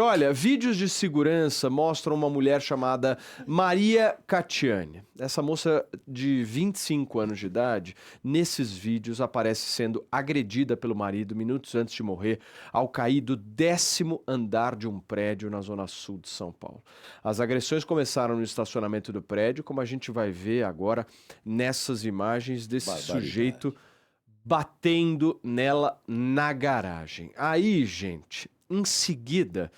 Olha, vídeos de segurança mostram uma mulher chamada Maria Catiani. Essa moça de 25 anos de idade, nesses vídeos aparece sendo agredida pelo marido minutos antes de morrer ao cair do 10º andar de um prédio na zona sul de São Paulo. As agressões começaram no estacionamento do prédio, como a gente vai ver agora nessas imagens desse sujeito batendo nela na garagem. Aí, gente, em seguida,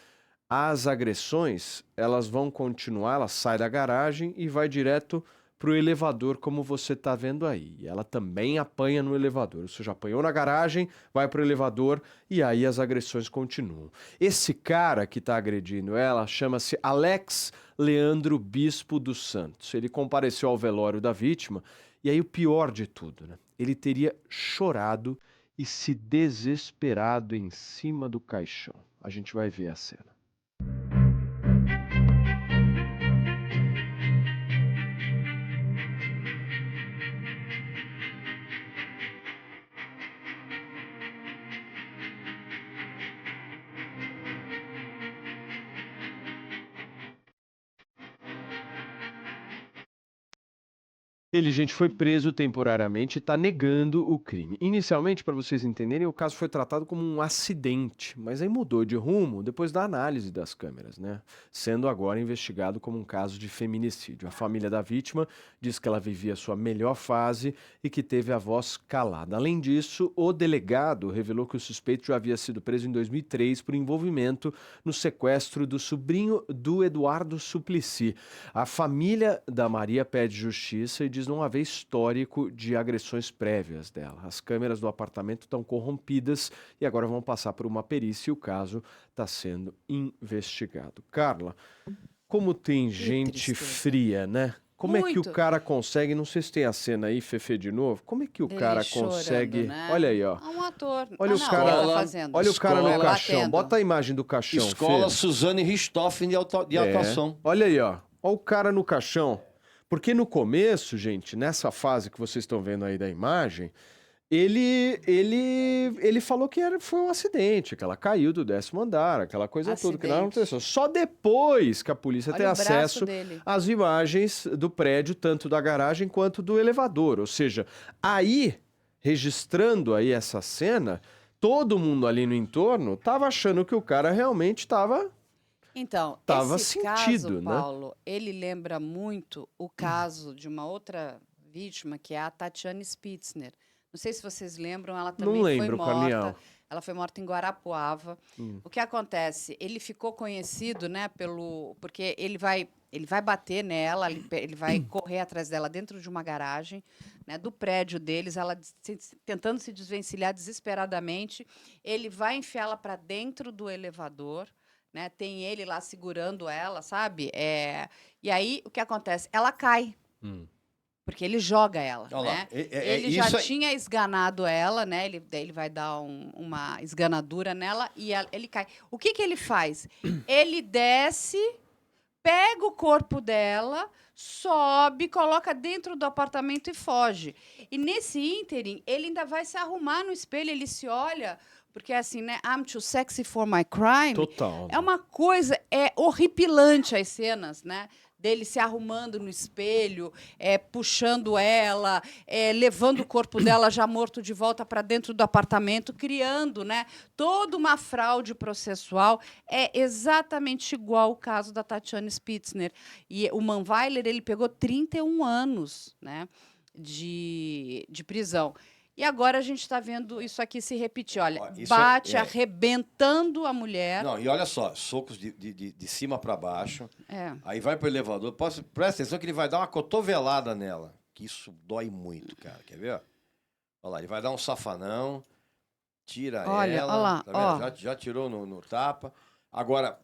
as agressões, elas vão continuar, ela sai da garagem e vai direto pro elevador, como você tá vendo aí. E ela também apanha no elevador. Ou seja, apanhou na garagem, vai pro elevador e aí as agressões continuam. Esse cara que tá agredindo ela chama-se Alex Leandro Bispo dos Santos. Ele compareceu ao velório da vítima e aí o pior de tudo, né? Ele teria chorado e se desesperado em cima do caixão. A gente vai ver a cena. Ele, gente, foi preso temporariamente e está negando o crime. Inicialmente, para vocês entenderem, o caso foi tratado como um acidente, mas aí mudou de rumo depois da análise das câmeras, né? Sendo agora investigado como um caso de feminicídio. A família da vítima diz que ela vivia sua melhor fase e que teve a voz calada. Além disso, o delegado revelou que o suspeito já havia sido preso em 2003 por envolvimento no sequestro do sobrinho do Eduardo Suplicy. A família da Maria pede justiça e diz não haver histórico de agressões prévias dela. As câmeras do apartamento estão corrompidas e agora vão passar por uma perícia e o caso está sendo investigado. Carla, como tem gente tristeza. fria, né? Como é que o Muito. cara consegue, não sei se tem a cena aí, Fefe, de novo, como é que o Dele cara chorando, consegue... né? Olha aí, ó. Um ator. Olha o não, cara- o que ele Escola- tá fazendo? Olha o cara no Escola- caixão, batendo. bota a imagem do caixão, Escola Fê. Suzane Richthofen de atuação. Olha aí, ó. Olha o cara no caixão. Porque no começo, gente, nessa fase que vocês estão vendo aí da imagem, ele falou que foi um acidente, que ela caiu do 10º andar, aquela coisa toda, que não Acidente. aconteceu. Só depois que a polícia Olha tem o braço acesso dele. às imagens do prédio, tanto da garagem quanto do elevador. Ou seja, aí, registrando aí essa cena, todo mundo ali no entorno tava achando que o cara realmente estava... Então, Tava esse sentido, caso, né? Paulo, ele lembra muito o caso de uma outra vítima, que é a Tatiane Spitzner. Não sei se vocês lembram, ela também lembro, foi Carlinhol. morta. Ela foi morta em Guarapuava. O que acontece? Ele ficou conhecido, né, porque ele vai bater nela, ele vai correr atrás dela dentro de uma garagem, né, do prédio deles, ela tentando se desvencilhar desesperadamente. Ele vai enfiá-la para dentro do elevador, né? Tem ele lá segurando ela, sabe? E aí, o que acontece? Ela cai. Porque ele joga ela, Olha lá, né? é Ele já isso aí. tinha esganado ela, né? Daí ele vai dar uma esganadura nela e ele cai. O que ele faz? Ele desce, pega o corpo dela, sobe, coloca dentro do apartamento e foge. E nesse ínterim, ele ainda vai se arrumar no espelho, ele se olha, porque é assim, né? I'm too sexy for my crime. Total. É uma coisa, horripilante as cenas, né? Dele se arrumando no espelho, puxando ela, levando o corpo dela já morto de volta para dentro do apartamento, criando, né, toda uma fraude processual. É exatamente igual o caso da Tatiane Spitzner. E o Manweiler, ele pegou 31 anos, né, de prisão. E agora a gente está vendo isso aqui se repetir. Olha, Ó, isso bate, é- arrebentando a mulher. Não, e olha só, socos de cima para baixo. É. Aí vai pro elevador. Presta atenção que ele vai dar uma cotovelada nela. Que isso dói muito, cara. Quer ver? Olha lá, ele vai dar um safanão, tira Olha, ela. olha lá, tá vendo? ó. Já tirou no tapa. Agora,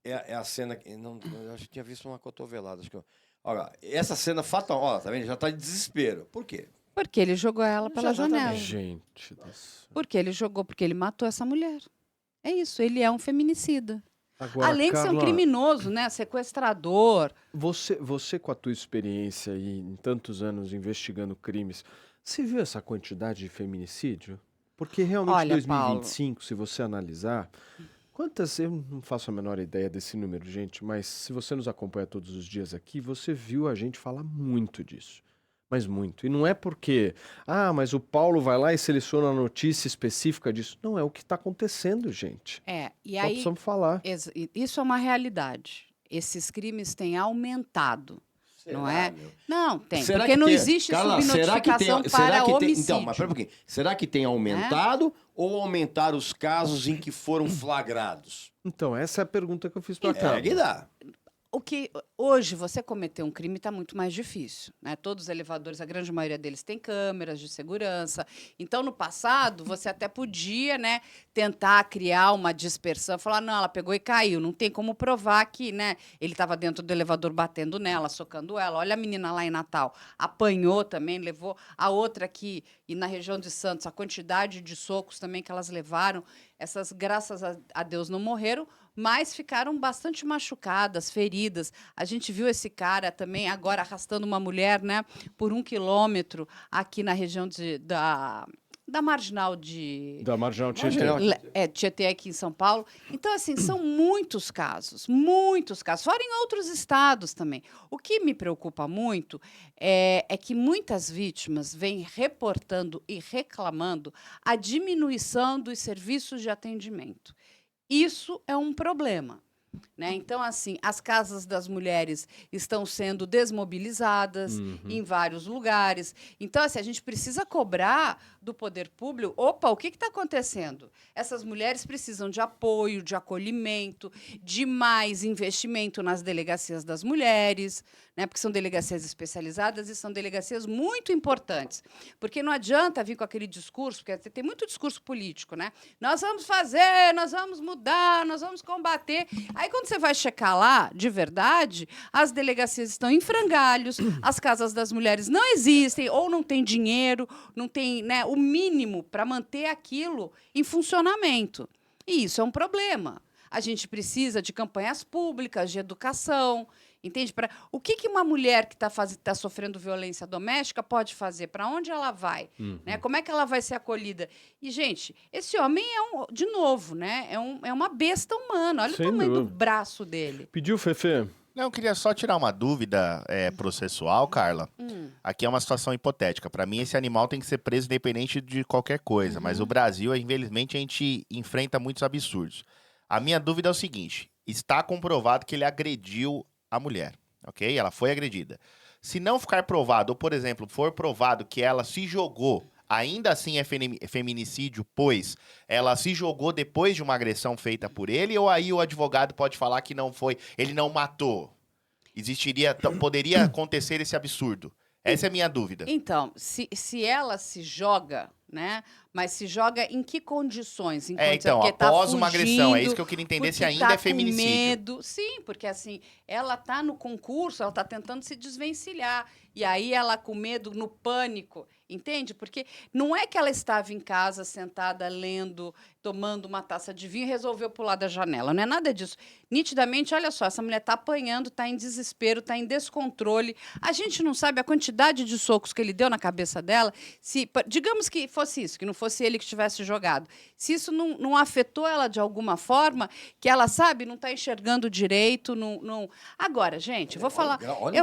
é a cena que. Não, eu acho que tinha visto uma cotovelada. Acho que olha, essa cena fatal, ó, tá vendo? Já tá de desespero. Por quê? Porque ele jogou ela pela Exatamente. janela. Gente, Porque ele matou essa mulher. É isso, ele é um feminicida. agora, Além de ser um Carla, criminoso, né? Sequestrador. você com a tua experiência aí em tantos anos investigando crimes, você viu essa quantidade de feminicídio? Porque realmente Olha, 2025, se você analisar, Quantas, eu não faço a menor ideia desse número, gente, mas se você nos acompanha todos os dias aqui, você viu a gente falar muito disso. Mas muito. E não é porque, mas o Paulo vai lá e seleciona a notícia específica disso. Não, é o que está acontecendo, gente. E Só aí, precisamos falar. isso é uma realidade. Esses crimes têm aumentado. Não é? Meu? Não, tem. Será Porque que não tem- existe Carla, subnotificação para homicídio. Então, mas pera um pouquinho. Será que tem aumentado ou aumentaram os casos em que foram flagrados? Então, essa é a pergunta que eu fiz pra É cá. que dá. O que hoje você cometer um crime está muito mais difícil, né? Todos os elevadores, a grande maioria deles tem câmeras de segurança. Então, no passado, você até podia, né, tentar criar uma dispersão, falar, não, ela pegou e caiu, não tem como provar que, né, ele estava dentro do elevador batendo nela, socando ela. Olha a menina lá em Natal, apanhou também, levou a outra aqui e na região de Santos, a quantidade de socos também que elas levaram, essas, graças a Deus, não morreram, mas ficaram bastante machucadas, feridas. A gente viu esse cara também agora arrastando uma mulher, né, por 1 quilômetro aqui na região da Marginal de... Da Marginal Tietê. Marginal. Tietê aqui em São Paulo. Então, assim, são muitos casos, fora em outros estados também. O que me preocupa muito é que muitas vítimas vêm reportando e reclamando a diminuição dos serviços de atendimento. Isso é um problema. Né? Então, assim, as casas das mulheres estão sendo desmobilizadas em vários lugares. Então, assim, a gente precisa cobrar do poder público. Opa, o que está acontecendo? Essas mulheres precisam de apoio, de acolhimento, de mais investimento nas delegacias das mulheres, né? Porque são delegacias especializadas e são delegacias muito importantes. Porque não adianta vir com aquele discurso, porque tem muito discurso político, né? Nós vamos fazer, nós vamos mudar, nós vamos combater. Aí, quando você vai checar lá, de verdade, as delegacias estão em frangalhos, as casas das mulheres não existem, ou não tem dinheiro, não tem, né, o mínimo para manter aquilo em funcionamento. E isso é um problema. A gente precisa de campanhas públicas, de educação, entende? O que uma mulher que está sofrendo violência doméstica pode fazer? Para onde ela vai? Né? Como é que ela vai ser acolhida? E, gente, esse homem de novo, né? É uma besta humana. Olha Sem o tamanho dúvida. do braço dele. Pediu, Fefe? Não, eu queria só tirar uma dúvida processual, Carla. Aqui é uma situação hipotética. Para mim, esse animal tem que ser preso independente de qualquer coisa. Mas o Brasil, infelizmente, a gente enfrenta muitos absurdos. A minha dúvida é o seguinte: está comprovado que ele agrediu a mulher, ok? Ela foi agredida. Se não ficar provado, ou, por exemplo, for provado que ela se jogou, ainda assim é feminicídio, pois ela se jogou depois de uma agressão feita por ele, ou aí o advogado pode falar que não foi, ele não matou? Poderia acontecer esse absurdo? Essa é a minha dúvida. Então, se ela se joga, né? Mas se joga em que condições? Em Então, porque após tá uma agressão, é fugindo, isso que eu queria entender, se porque ainda tá é feminicídio. Com medo. Sim, porque assim, ela tá no concurso, ela tá tentando se desvencilhar. E aí ela com medo, no pânico, entende? Porque não é que ela estava em casa, sentada, lendo, tomando uma taça de vinho e resolveu pular da janela. Não é nada disso. Nitidamente, olha só, essa mulher está apanhando, está em desespero, está em descontrole. A gente não sabe a quantidade de socos que ele deu na cabeça dela. Digamos que fosse isso, que não fosse ele que tivesse jogado. Se isso não afetou ela de alguma forma, que ela, sabe, não está enxergando direito. Não... Agora, gente, eu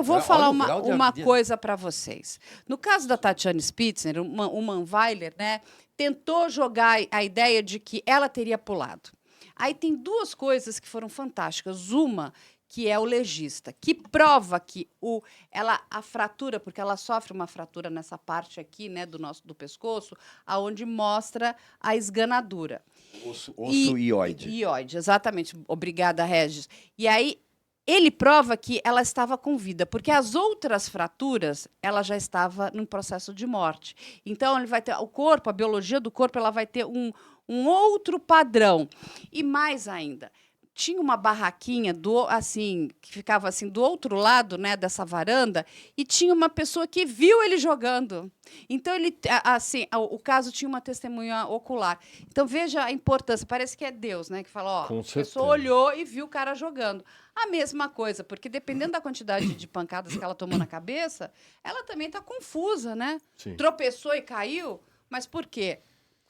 vou falar uma coisa para vocês. No caso da Tatiana Spitzner, o Manweiler, né, tentou jogar a ideia de que ela teria pulado. Aí tem duas coisas que foram fantásticas. Uma, que é o legista, que prova que a fratura, porque ela sofre uma fratura nessa parte aqui, né, do pescoço, aonde mostra a esganadura. Osso ióide. Ióide, exatamente. Obrigada, Regis. E aí, ele prova que ela estava com vida, porque as outras fraturas, ela já estava num processo de morte. Então, ele vai ter o corpo, a biologia do corpo, ela vai ter um outro padrão. E mais ainda, tinha uma barraquinha que ficava assim do outro lado, né, dessa varanda, e tinha uma pessoa que viu ele jogando. Então o caso tinha uma testemunha ocular. Então veja a importância. Parece que é Deus, né, que fala, Com a certeza. pessoa olhou e viu o cara jogando. A mesma coisa, porque dependendo da quantidade de pancadas que ela tomou na cabeça, ela também está confusa, né? Sim. Tropeçou e caiu, mas por quê?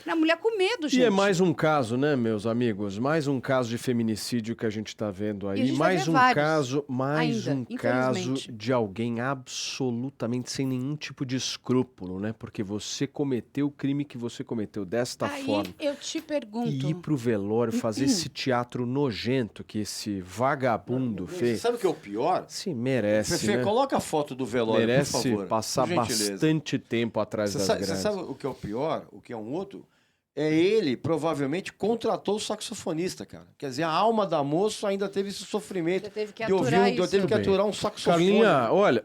A mulher com medo, gente. E é mais um caso, né, meus amigos? Mais um caso de feminicídio que a gente tá vendo E a aí. gente vai Mais ver um vários caso, mais ainda, um caso infelizmente. de alguém absolutamente sem nenhum tipo de escrúpulo, né? Porque você cometeu o crime que você cometeu desta Aí forma. eu te E pergunto. ir pro velório, fazer esse teatro nojento que esse vagabundo fez. Sabe o que é o pior? Se merece, Fefe, né? coloca a foto do velório, Merece por favor. passar por gentileza. bastante tempo atrás das Você grades. sabe o que é o pior? O que é um outro? É ele, provavelmente, contratou o saxofonista, cara. Quer dizer, a alma da moça ainda teve esse sofrimento. Você teve que de ouvir aturar teve isso. que aturar um saxofone. Carlinha, olha,